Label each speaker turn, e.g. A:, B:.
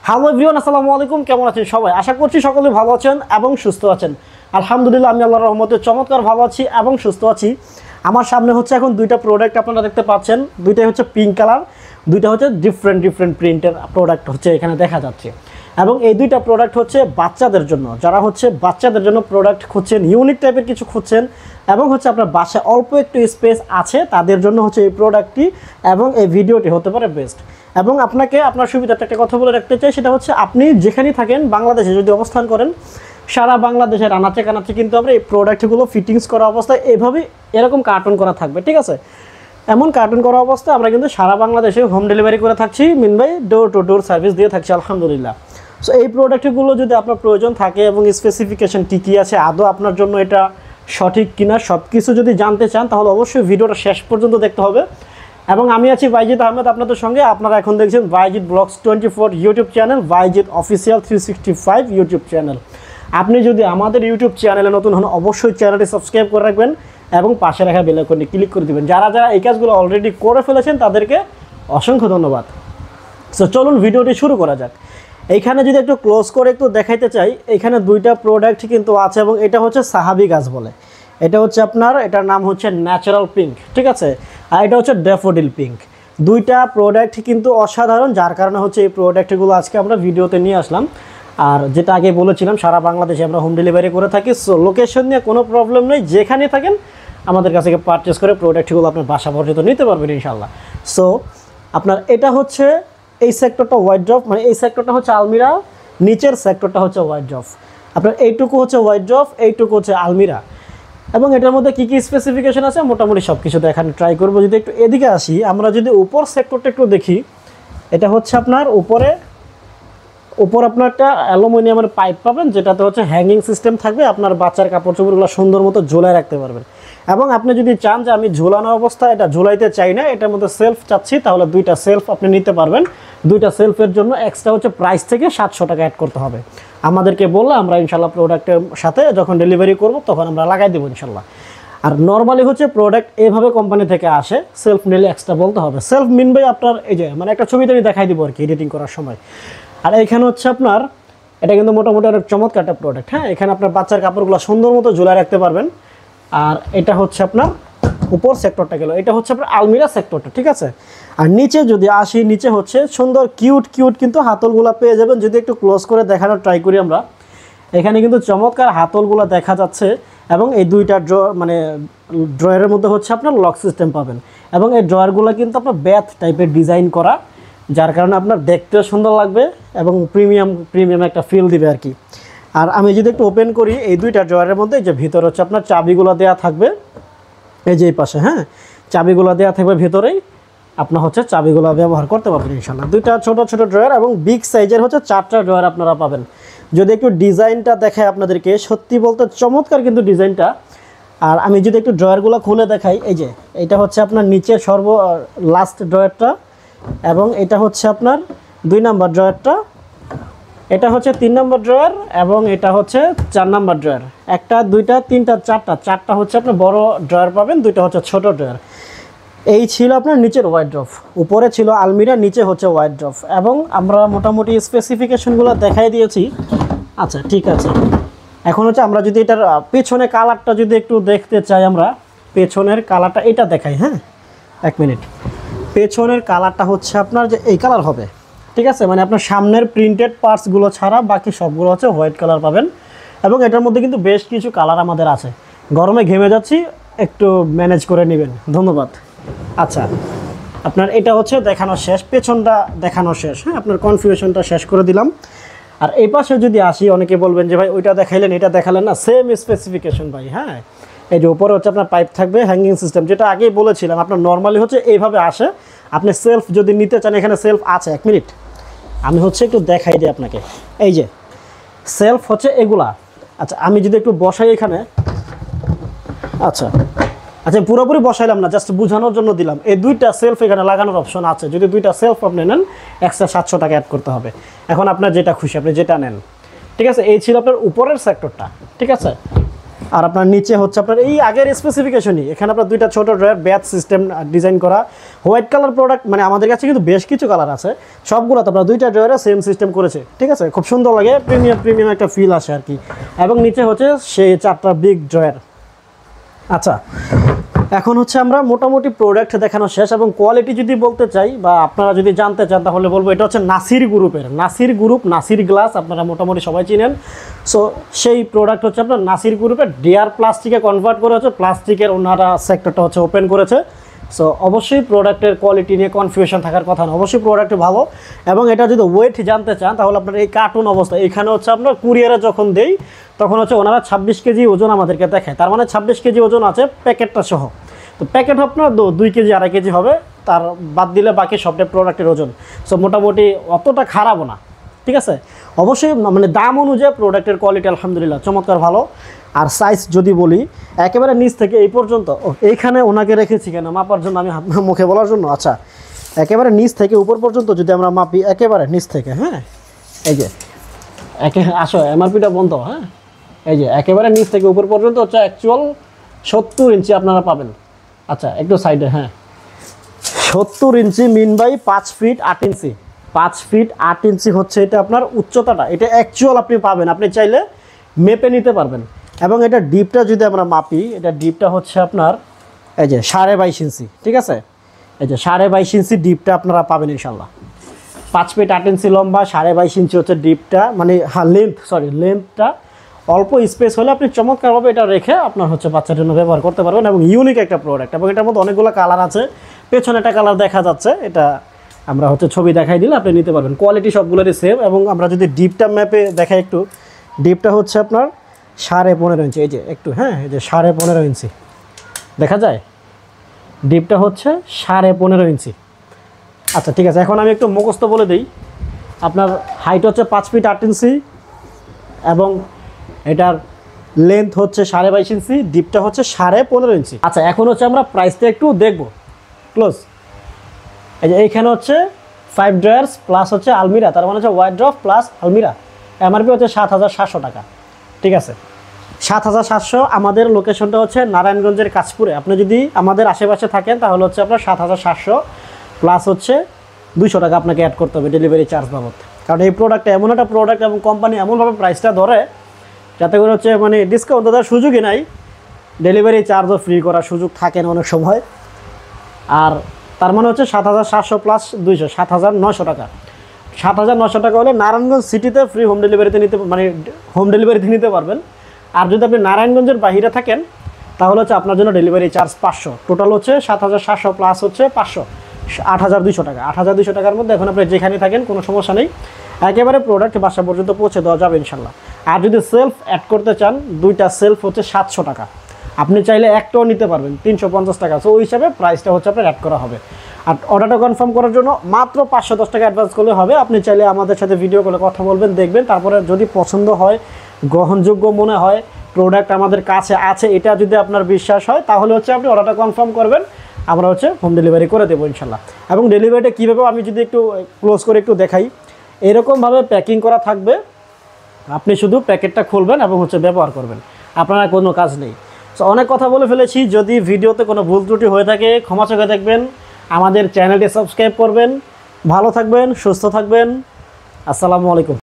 A: Hello everyone, আসসালামু আলাইকুম। কেমন আছেন সবাই? আশা করছি সকলে ভালো আছেন এবং সুস্থ আছেন। আলহামদুলিল্লাহ, আমি আল্লাহর রহমতে চমৎকার ভালো আছি এবং সুস্থ আছি। আমার সামনে হচ্ছে এখন দুইটা প্রোডাক্ট আপনারা দেখতে পাচ্ছেন। দুইটাই হচ্ছে পিঙ্ক কালার, দুইটা হচ্ছে ডিফারেন্ট প্রিন্টের প্রোডাক্ট হচ্ছে এখানে দেখা যাচ্ছে। এবং এই দুইটা প্রোডাক্ট হচ্ছে বাচ্চাদের জন্য, যারা হচ্ছে বাচ্চাদের জন্য প্রোডাক্ট খুঁজছেন, ইউনিক টাইপের কিছু খুঁজছেন এবং হচ্ছে আপনার বাসায় অল্প একটু স্পেস আছে, তাদের জন্য হচ্ছে এই প্রোডাক্টটি এবং এই ভিডিওটি হতে পারে বেস্ট। এবং আপনাকে আপনার সুবিধাটা একটা কথা বলে রাখতে চাই, সেটা হচ্ছে আপনি যেখানেই থাকেন, বাংলাদেশে যদি অবস্থান করেন, সারা বাংলাদেশের আনাচে কানাচে কিন্তু আমরা এই প্রোডাক্টগুলো ফিটিংস করা অবস্থায় এভাবে এরকম কার্টুন করা থাকবে, ঠিক আছে? এমন কার্টুন করা অবস্থায় আমরা কিন্তু সারা বাংলাদেশে হোম ডেলিভারি করে থাকছি, মিন ভাই ডোর টু ডোর সার্ভিস দিয়ে থাকছি আলহামদুলিল্লাহ। সো এই প্রোডাক্টগুলো যদি আপনার প্রয়োজন থাকে এবং স্পেসিফিকেশন কী আছে, আদৌ আপনার জন্য এটা সঠিক কিনা, সব কিছু যদি জানতে চান তাহলে অবশ্যই ভিডিওটা শেষ পর্যন্ত দেখতে হবে। এবং আমি আছি বাইজিৎ আহমেদ আপনাদের সঙ্গে। আপনারা এখন দেখছেন Baijit blogs 24 YouTube channel, Baijit official 365 YouTube channel. আপনি যদি আমাদের ইউটিউব চ্যানেলে নতুন হন, অবশ্যই চ্যানেলটি সাবস্ক্রাইব করে রাখবেন এবং পাশে রাখা বেল আইকনটি ক্লিক করে দেবেন। যারা যারা এই কাজগুলো অলরেডি করে ফেলেছেন তাদেরকে অসংখ্য ধন্যবাদ। সো চলুন ভিডিওটি শুরু করা যাক। এইখানে যদি একটু ক্লোজ করে একটু দেখাইতে চাই, এখানে দুইটা প্রোডাক্ট কিন্তু আছে এবং এটা হচ্ছে সাহাবি গাছ বলে। এটা হচ্ছে আপনার, এটার নাম হচ্ছে ন্যাচারাল পিঙ্ক, ঠিক আছে? আর এটা হচ্ছে ড্যাফোডিল পিঙ্ক। দুইটা প্রোডাক্ট কিন্তু অসাধারণ, যার কারণে হচ্ছে এই প্রোডাক্টগুলো আজকে আমরা ভিডিওতে নিয়ে আসলাম। আর যেটা আগে বলেছিলাম, সারা বাংলাদেশে আমরা হোম ডেলিভারি করে থাকি। সো লোকেশন নিয়ে কোনো প্রবলেম নেই, যেখানে থাকেন আমাদের কাছ থেকে পারচেস করে প্রোডাক্টগুলো আপনার বাসা পর্যন্ত নিতে পারবেন ইনশাল্লাহ। সো আপনার এটা হচ্ছে এই সেক্টরটা ওয়াইড্রপ, মানে এই সেক্টরটা হচ্ছে আলমিরা, নিচের সেক্টরটা হচ্ছে ওয়াইড্রপ। আপনার এইটুকু হচ্ছে ওয়াইড্রপ, এইটুকু হচ্ছে আলমিরা। এবং এটার মধ্যে কী কী স্পেসিফিকেশন আছে মোটামুটি সব কিছু দেখানো ট্রাই করবো। যদি একটু এদিকে আসি, আমরা যদি উপর সেক্টরটা একটু দেখি, এটা হচ্ছে আপনার উপর আপনার একটা অ্যালুমিনিয়ামের পাইপ পাবেন, যেটাতে হচ্ছে হ্যাঙ্গিং সিস্টেম থাকবে। আপনার বাচ্চার কাপড় চোপড়গুলো সুন্দর মতো ঝোলায় রাখতে পারবেন। এবং আপনি যদি চান যে আমি ঝোলানো অবস্থায় এটা ঝোলাইতে চাই না, এটার মধ্যে সেলফ চাচ্ছি, তাহলে দুইটা সেলফ আপনি নিতে পারবেন। দুইটা সেলফের জন্য এক্সট্রা হচ্ছে প্রাইস থেকে 700 টাকা অ্যাড করতে হবে। আমাদেরকে বললে আমরা ইনশাল্লাহ প্রোডাক্টের সাথে যখন ডেলিভারি করব তখন আমরা লাগাই দেবো ইনশাল্লাহ। আর নর্মালি হচ্ছে প্রোডাক্ট এভাবে কোম্পানি থেকে আসে, সেলফ নিলে এক্সট্রা বলতে হবে। সেলফ মিনবে আপনার এই যে মানে একটা ছবিতে আমি দেখাই দিব আর কি এডিটিং করার সময়। আর এইখানে হচ্ছে আপনার এটা কিন্তু মোটামুটি অনেক চমৎকার একটা প্রোডাক্ট। হ্যাঁ, এখানে আপনার বাচ্চার কাপড়গুলো সুন্দর মতো ঝুলা রাখতে পারবেন। আর এটা হচ্ছে আপনার উপর সেক্টরটা গেল, এটা হচ্ছে আপনার আলমিরা সেক্টরটা, ঠিক আছে? আর নিচে যদি আসি, নিচে হচ্ছে সুন্দর কিউট কিন্তু হাতলগুলো পেয়ে যাবেন। যদি একটু ক্লোজ করে দেখানোর ট্রাই করি আমরা, এখানে কিন্তু চমৎকার হাতলগুলো দেখা যাচ্ছে। এবং এই দুইটা ড্রয়ারের মধ্যে হচ্ছে আপনার লক সিস্টেম পাবেন। এবং এই ড্রয়ারগুলো কিন্তু আপনার ব্যাথ টাইপের ডিজাইন করা, যার কারণে আপনার দেখতেও সুন্দর লাগবে এবং প্রিমিয়াম একটা ফিল দিবে আর কি। আর আমি যদি একটু ওপেন করি, এই দুইটা ড্রয়ারের মধ্যে যে ভিতরে হচ্ছে আপনার চাবিগুলো দেওয়া থাকবে, এই যে এই পাশে, হ্যাঁ, চাবিগুলো দেওয়া থাকবে ভিতরেই। আপনার হচ্ছে চাবিগুলো ব্যবহার করতে পারবেন ইনশাল্লাহ। দুইটা ছোট ড্রয়ার এবং বিগ সাইজের হচ্ছে 4টা ড্রয়ার আপনারা পাবেন। যদি একটু ডিজাইনটা দেখায় আপনাদেরকে, সত্যি বলতে চমৎকার কিন্তু ডিজাইনটা। আর আমি যদি একটু ড্রয়ারগুলো খুলে দেখাই, এই যে এটা হচ্ছে আপনার নিচে লাস্ট ড্রয়ারটা, এবং এটা হচ্ছে আপনার 2 নম্বর ড্রয়ারটা, এটা হচ্ছে 3 নম্বর ড্রয়ার, এবং এটা হচ্ছে 4 নম্বর ড্রয়ার। একটা, দুইটা, তিনটা, চারটা হচ্ছে আপনার বড় ড্রয়ার পাবেন, দুইটা হচ্ছে ছোট ড্রয়ার। এই ছিল আপনার নিচের ওয়াইড্রপ, উপরে ছিল আলমিরা, নিচে হচ্ছে ওয়াইড্রপ। এবং আমরা মোটামুটি স্পেসিফিকেশনগুলো দেখাই দিয়েছি। আচ্ছা, ঠিক আছে। এখন হচ্ছে আমরা যদি এটার পেছনে কালারটা যদি একটু দেখতে চাই, আমরা পেছনের কালারটা এটা দেখাই। হ্যাঁ, 1 মিনিট। পেছনের কালারটা হচ্ছে আপনার যে এই কালার হবে, ঠিক আছে? মানে আপনার সামনের প্রিন্টেড পার্টসগুলো ছাড়া বাকি সবগুলো হচ্ছে হোয়াইট কালার পাবেন। এবং এটার মধ্যে কিন্তু বেশ কিছু কালার আমাদের আছে। গরমে ঘেমে যাচ্ছি, একটু ম্যানেজ করে নেবেন, ধন্যবাদ। আচ্ছা, আপনার এটা হচ্ছে দেখানো শেষ, পেছনটা দেখানো শেষ। হ্যাঁ, আপনার কনফিউশনটা শেষ করে দিলাম। আর এই পাশে যদি আসি, অনেকে বলবেন যে ভাই ওইটা দেখাইলেন এটা দেখালেন না, সেম স্পেসিফিকেশন ভাই। হ্যাঁ, এই যে উপরে হচ্ছে আপনার পাইপ থাকবে, হ্যাঙ্গিং সিস্টেম, যেটা আগেই বলেছিলাম। আপনার নর্মালি হচ্ছে এইভাবে আসে। আপনি সেলফ যদি নিতে চান, এখানে সেলফ আছে। 1 মিনিট, আমি হচ্ছে একটু দেখাই দিই আপনাকে। এই যে সেলফ হচ্ছে এগুলা। আচ্ছা, আমি যদি একটু বসাই এখানে, আচ্ছা পুরোপুরি বসাইলাম না, জাস্ট বোঝানোর জন্য দিলাম। এই দুইটা সেলফ এখানে লাগানোর অপশন আছে। যদি দুইটা সেলফ আপনি নেন, এক্সট্রা 700 টাকা অ্যাড করতে হবে। এখন আপনার যেটা খুশি আপনি যেটা নেন, ঠিক আছে? এই ছিল আপনার উপরের সেক্টরটা, ঠিক আছে? আর আপনার নিচে হচ্ছে আপনার এই আগের স্পেসিফিকেশনই, এখানে আপনার দুইটা ছোট ড্রয়ার ব্যাচ সিস্টেম ডিজাইন করা, হোয়াইট কালার প্রোডাক্ট, মানে আমাদের কাছে কিন্তু বেশ কিছু কালার আছে, সবগুলো তো আপনার দুইটা ড্রয়ারে সেম সিস্টেম করেছে, ঠিক আছে, খুব সুন্দর লাগে, প্রিমিয়াম একটা ফিল আসে আর কি। এবং নিচে হচ্ছে সেই 4টা বিগ ড্রয়ার। আচ্ছা, এখন হচ্ছে আমরা মোটামুটি প্রোডাক্ট দেখানো শেষ, এবং কোয়ালিটি যদি বলতে চাই বা আপনারা যদি জানতে চান তাহলে বলবো এটা হচ্ছে নাসির গ্রুপের, নাসির গ্রুপ, নাসির গ্লাস আপনারা মোটামুটি সবাই চিনেন। সো সেই প্রোডাক্ট হচ্ছে আপনার নাসির গ্রুপের ডিআর প্লাস্টিকে কনভার্ট করে হচ্ছে, প্লাস্টিকের ওনারা সেক্টরটা হচ্ছে ওপেন করেছে। সো অবশ্যই প্রোডাক্টের কোয়ালিটি নিয়ে কনফিউশন থাকার কথা না, অবশ্যই প্রোডাক্ট ভালো। এবং এটা যদি ওয়েট জানতে চান তাহলে আপনার এই কার্টুন অবস্থা, এখানে হচ্ছে আপনার কুরিয়ারে যখন দেই তখন হচ্ছে ওনারা 26 কেজি ওজন আমাদেরকে দেখায়, তার মানে 26 কেজি ওজন আছে প্যাকেটটা সহ। তো প্যাকেট আপনার 2 কেজি 2.5 কেজি হবে, তার বাদ দিলে বাকি সবটা প্রোডাক্টের ওজন। সো মোটামুটি অতটা খারাপও না, ঠিক আছে। অবশ্যই মানে দাম অনুযায়ী প্রোডাক্টের কোয়ালিটি আলহামদুলিল্লাহ চমৎকার ভালো। আর সাইজ যদি বলি একেবারে নিচ থেকে এই পর্যন্ত, এইখানে ওনাকে রেখেছি কেন মাপার জন্য, আমি মুখে বলার জন্য। আচ্ছা, একেবারে নিচ থেকে উপর পর্যন্ত যদি আমরা মাপি, একেবারে নিচ থেকে, হ্যাঁ এই যে আসো এমআরপিটা বন্ধ, হ্যাঁ এই যে একেবারে নিচ থেকে উপর পর্যন্ত হচ্ছে অ্যাকচুয়াল 70 ইঞ্চি আপনারা পাবেন। আচ্ছা একটু সাইডে, হ্যাঁ 70 inch mean by 5 feet 8 inch, 5 feet 8 inch হচ্ছে এটা আপনার উচ্চতাটা, এটা অ্যাকচুয়াল আপনি পাবেন, আপনি চাইলে মেপে নিতে পারবেন। এবং এটা ডিপটা যদি আমরা মাপি, এটা ডিপটা হচ্ছে আপনার এই যে 22.5 ইঞ্চি, ঠিক আছে, এই যে 22.5 ইঞ্চি ডিপটা আপনারা পাবেন ইনশাল্লাহ। 5 ফিট 8 ইঞ্চি লম্বা, 22.5 ইঞ্চি হচ্ছে ডিপটা, মানে হ্যাঁ লেন্থটা। অল্প স্পেস হলে আপনি চমৎকারভাবে এটা রেখে আপনার হচ্ছে বাচ্চার জন্য ব্যবহার করতে পারবেন। এবং ইউনিক একটা প্রোডাক্ট, এবং এটার মধ্যে অনেকগুলো কালার আছে, পেছনে একটা কালার দেখা যাচ্ছে, এটা আমরা হচ্ছে ছবি দেখাই দিলে আপনি নিতে পারবেন। কোয়ালিটি সবগুলোরই সেম। এবং আমরা যদি ডিপটা ম্যাপে দেখাই একটু, ডিপটা হচ্ছে আপনার 15.5 ইঞ্চি, এই যে একটু, হ্যাঁ এই যে 15.5 ইঞ্চি দেখা যায়, ডিপটা হচ্ছে 15.5 ইঞ্চি। আচ্ছা ঠিক আছে, এখন আমি একটু মুখস্থ বলে দিই। আপনার হাইট হচ্ছে 5 ফিট 8 ইঞ্চি, এবং এটার লেন্থ হচ্ছে 22.5 ইঞ্চি, ডিপটা হচ্ছে 15.5 ইঞ্চি। আচ্ছা এখন হচ্ছে আমরা প্রাইসটা একটু দেখবো ক্লোজ। এই যে এইখানে হচ্ছে 5 ড্রয়ার্স প্লাস হচ্ছে আলমিরা, তার মানে হচ্ছে ওয়ার্ড্রপ প্লাস আলমিরা, এমআরপি হচ্ছে 7,700 টাকা, ঠিক আছে 7,700। আমাদের লোকেশনটা হচ্ছে নারায়ণগঞ্জের কাশপুরে। আপনি যদি আমাদের আশেপাশে থাকেন তাহলে হচ্ছে আপনার 7,700 প্লাস হচ্ছে 200 টাকা আপনাকে অ্যাড করতে হবে ডেলিভারি চার্জ বাবদ। কারণ এই প্রোডাক্টটা এমন একটা প্রোডাক্ট, এবং কোম্পানি এমনভাবে প্রাইসটা ধরে যাতে করে হচ্ছে মানে ডিসকাউন্ট দেওয়ার সুযোগই নাই, ডেলিভারি চার্জও ফ্রি করার সুযোগ থাকে না অনেক সময়। আর তার মানে হচ্ছে 7,700 প্লাস 200, 7,900 টাকা। 7,900 টাকা হলে নারায়ণগঞ্জ সিটিতে ফ্রি হোম ডেলিভারিতে হোম ডেলিভারিতে নিতে পারবেন। আর যদি আপনি নারায়ণগঞ্জের বাইরে থাকেন তাহলে হচ্ছে আপনার জন্য ডেলিভারি চার্জ 500, টোটাল হচ্ছে 7,700 প্লাস হচ্ছে 500, 8,200 টাকা। 8,200 টাকার মধ্যে এখন আপনি যেখানে থাকেন কোনো সমস্যা নেই, একেবারে প্রোডাক্ট বাসা পর্যন্ত পৌঁছে দেওয়া যাবে ইনশাল্লাহ। আর যদি সেলফ অ্যাড করতে চান, 2টা সেলফ হচ্ছে 700 টাকা, আপনি চাইলে একটাও নিতে পারবেন 350 টাকা। সো ওই হিসাবে প্রাইসটা হচ্ছে আপনার অ্যাড করা হবে। আর অর্ডারটা কনফার্ম করার জন্য মাত্র 510 টাকা অ্যাডভান্স করলে হবে। আপনি চাইলে আমাদের সাথে ভিডিও কলে কথা বলবেন, দেখবেন, তারপরে যদি পছন্দ হয়, গ্রহণযোগ্য মনে হয়, প্রোডাক্ট আমাদের কাছে আছে এটা যদি আপনার বিশ্বাস হয়, তাহলে হচ্ছে আপনি অর্ডারটা কনফার্ম করবেন, আমরা হচ্ছে হোম ডেলিভারি করে দেবো ইনশাল্লাহ। এবং ডেলিভারিটা কীভাবে আমি যদি একটু ক্লোজ করে একটু দেখাই, এরকমভাবে প্যাকিং করা থাকবে, আপনি শুধু প্যাকেটটা খুলবেন এবং হচ্ছে ব্যবহার করবেন, আপনার কোনো কাজ নেই। সো অনেক কথা বলে ফেলেছি, যদি ভিডিওতে কোনো ভুল ত্রুটি হয়ে থাকে ক্ষমা চোখে দেখবেন, আমাদের চ্যানেলটি সাবস্ক্রাইব করবেন। ভালো থাকবেন, সুস্থ থাকবেন, আসসালামু আলাইকুম।